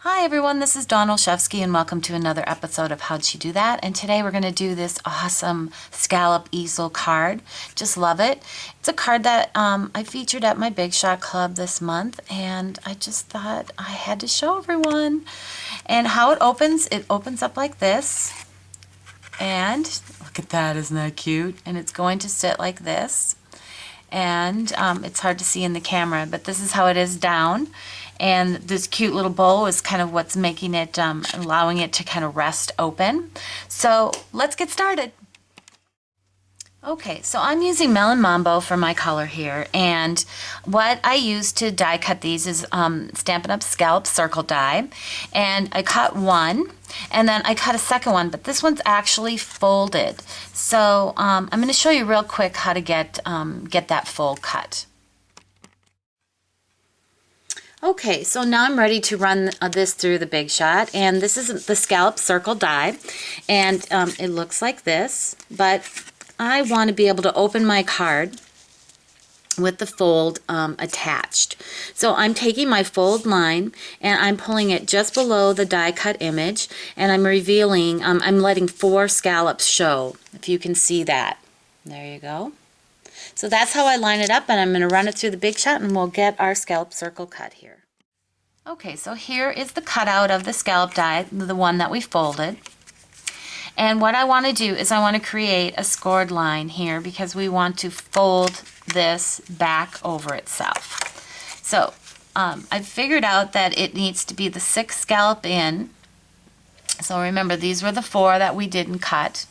Hi everyone, this is Dawn Olszewski and welcome to another episode of How'd She Do That? And today we're going to do this awesome scallop easel card. Just love it. It's a card that I featured at my Big Shot Club this month and I just thought I had to show everyone. And how it opens up like this. And look at that, isn't that cute? And it's going to sit like this. And it's hard to see in the camera, but this is how it is down. And this cute little bow is kind of what's making it, allowing it to kind of rest open. So let's get started. Okay, so I'm using Melon Mambo for my color here, and what I use to die cut these is Stampin' Up! Scallop circle die, and I cut one, and then I cut a second one, but this one's actually folded. So I'm going to show you real quick how to get that full cut. Okay, so now I'm ready to run this through the Big Shot, and this is the scallop circle die, and it looks like this, but I want to be able to open my card with the fold attached. So I'm taking my fold line and I'm pulling it just below the die cut image, and I'm revealing, I'm letting 4 scallops show, if you can see that. There you go. So that's how I line it up, and I'm going to run it through the Big Shot and we'll get our scallop circle cut here. Okay, so here is the cutout of the scallop die, the one that we folded. And what I want to do is I want to create a scored line here because we want to fold this back over itself. So I figured out that it needs to be the 6th scallop in. So remember, these were the 4 that we didn't cut.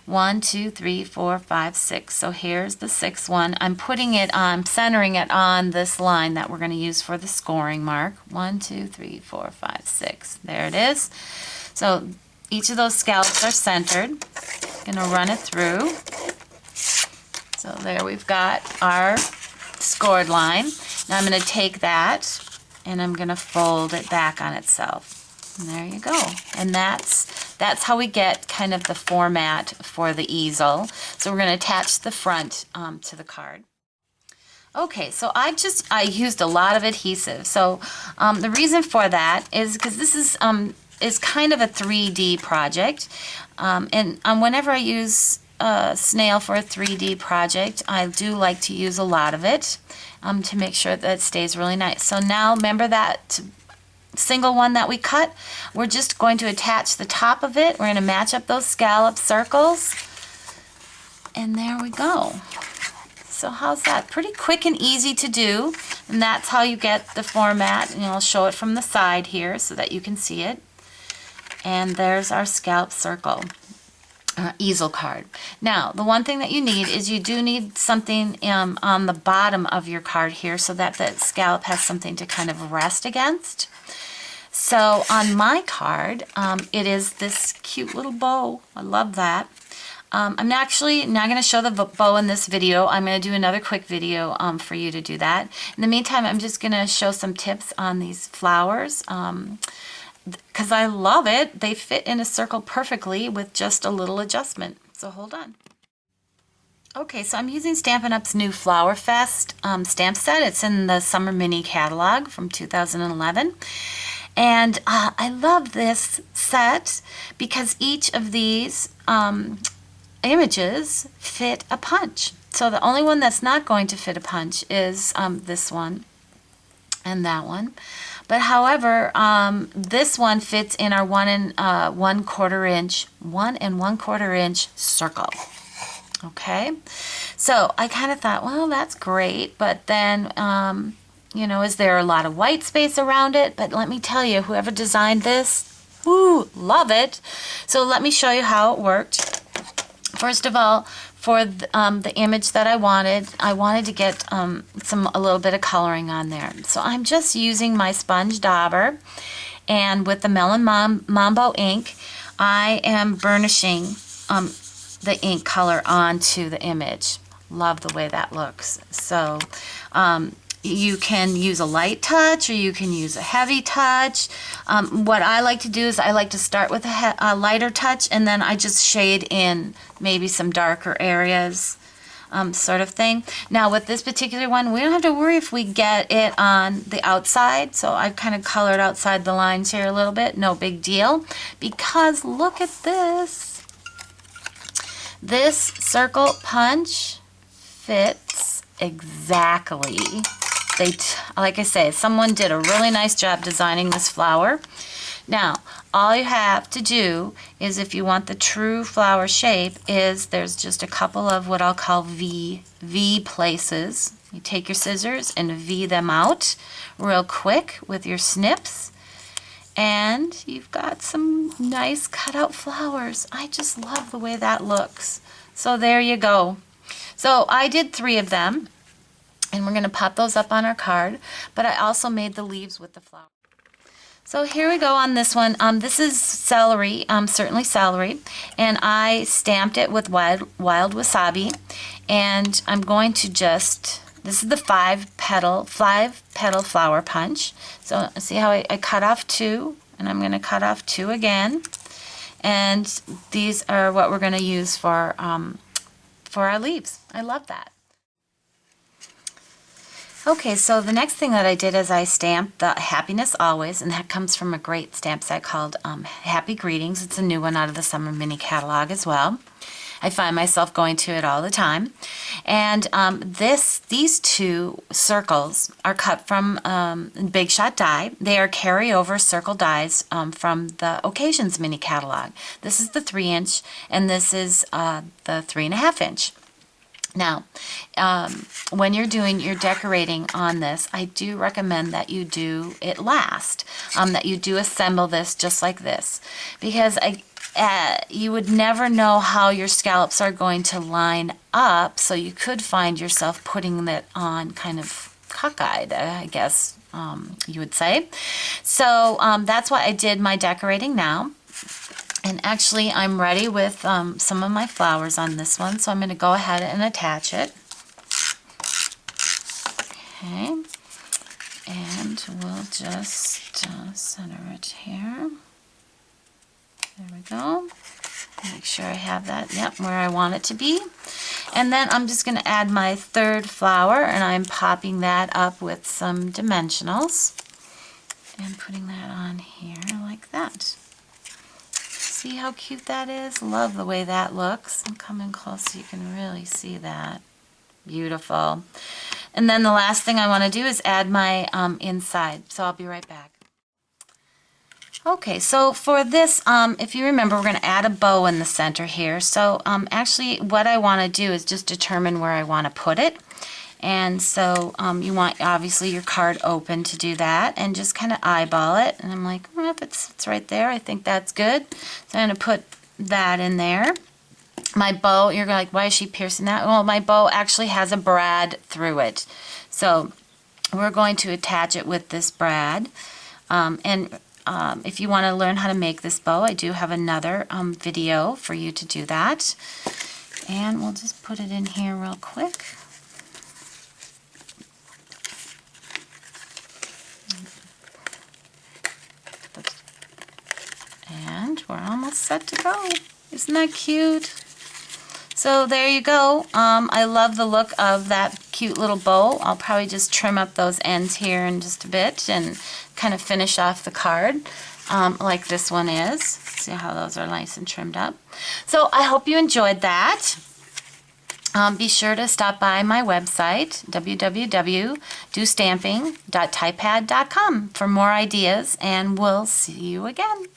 1, 2, 3, 4, 5, 6. So here's the 6th one. I'm putting it on, centering it on this line that we're going to use for the scoring mark. 1, 2, 3, 4, 5, 6. There it is. So each of those scallops are centered. I'm going to run it through. So there we've got our scored line. Now I'm going to take that and I'm going to fold it back on itself. And there you go. And that's how we get kind of the format for the easel. So we're going to attach the front to the card. Okay, so I used a lot of adhesive. So the reason for that is because this is kind of a 3D project, and whenever I use snail for a 3D project, I do like to use a lot of it to make sure that it stays really nice. So now remember that single one that we cut, we're just going to attach the top of it. We're going to match up those scallop circles, and there we go. So how's that? Pretty quick and easy to do, and that's how you get the format. And I'll show it from the side here so that you can see it. And there's our scallop circle easel card. Now, the one thing that you need is you do need something on the bottom of your card here so that the scallop has something to kind of rest against. So on my card, it is this cute little bow. I love that. I'm actually not going to show the bow in this video. I'm going to do another quick video for you to do that. In the meantime, I'm just going to show some tips on these flowers. Because I love it. They fit in a circle perfectly with just a little adjustment. So hold on. Okay, so I'm using Stampin' Up's new Flower Fest stamp set. It's in the Summer Mini catalog from 2011. And I love this set because each of these images fit a punch. So the only one that's not going to fit a punch is this one and that one. But however, this one fits in our 1 1/4 inch circle. Okay, so I kind of thought, well, that's great, but then, you know, is there a lot of white space around it? But let me tell you, whoever designed this, whoo, love it. So let me show you how it worked. First of all, for the image that I wanted to get a little bit of coloring on there. So I'm just using my sponge dauber, and with the Melon Mambo ink, I am burnishing the ink color onto the image. Love the way that looks. So you can use a light touch or you can use a heavy touch. What I like to do is I like to start with a lighter touch, and then I just shade in maybe some darker areas sort of thing. Now with this particular one, we don't have to worry if we get it on the outside. So I've kind of colored outside the lines here a little bit. No big deal, because look at this. This circle punch fits exactly. Like I say, someone did a really nice job designing this flower. Now, all you have to do is, if you want the true flower shape, is there's just a couple of what I'll call V places. You take your scissors and V them out real quick with your snips, and you've got some nice cutout flowers. I just love the way that looks. So there you go. So I did 3 of them, and we're going to pop those up on our card, but I also made the leaves with the flower. So here we go on this one. This is celery, certainly celery, and I stamped it with wild wasabi, and I'm going to just, this is the 5-petal flower punch. So see how I cut off 2, and I'm going to cut off 2 again, and these are what we're going to use for our leaves. I love that. Okay, so the next thing that I did is I stamped the Happiness Always, and that comes from a great stamp set called Happy Greetings. It's a new one out of the Summer Mini Catalog as well. I find myself going to it all the time. And these 2 circles are cut from Big Shot die. They are carryover circle dies from the Occasions Mini Catalog. This is the 3-inch, and this is the 3.5-inch. Now, when you're doing your decorating on this, I do recommend that you do it last, that you do assemble this just like this, because you would never know how your scallops are going to line up, so you could find yourself putting that on kind of cockeyed, I guess you would say. So that's why I did my decorating now. And actually, I'm ready with some of my flowers on this one, so I'm going to go ahead and attach it. Okay, and we'll just center it here. There we go. Make sure I have that, yep, where I want it to be. And then I'm just going to add my 3rd flower, and I'm popping that up with some dimensionals and putting that on here like that. See how cute that is? Love the way that looks. I'm coming close so you can really see that. Beautiful. And then the last thing I want to do is add my inside. So I'll be right back. Okay, so for this, if you remember, we're going to add a bow in the center here. So actually what I want to do is just determine where I want to put it. And so you want, obviously, your card open to do that, and just kind of eyeball it. And I'm like, well, if it's right there, I think that's good. So I'm going to put that in there. My bow, you're like, why is she piercing that? Well, my bow actually has a brad through it. So we're going to attach it with this brad. If you want to learn how to make this bow, I do have another video for you to do that. And we'll just put it in here real quick. And we're almost set to go. Isn't that cute? So there you go. I love the look of that cute little bow. I'll probably just trim up those ends here in just a bit and kind of finish off the card like this one is. See how those are nice and trimmed up. So I hope you enjoyed that. Be sure to stop by my website, www.DOstamping.typepad.com, for more ideas, and we'll see you again.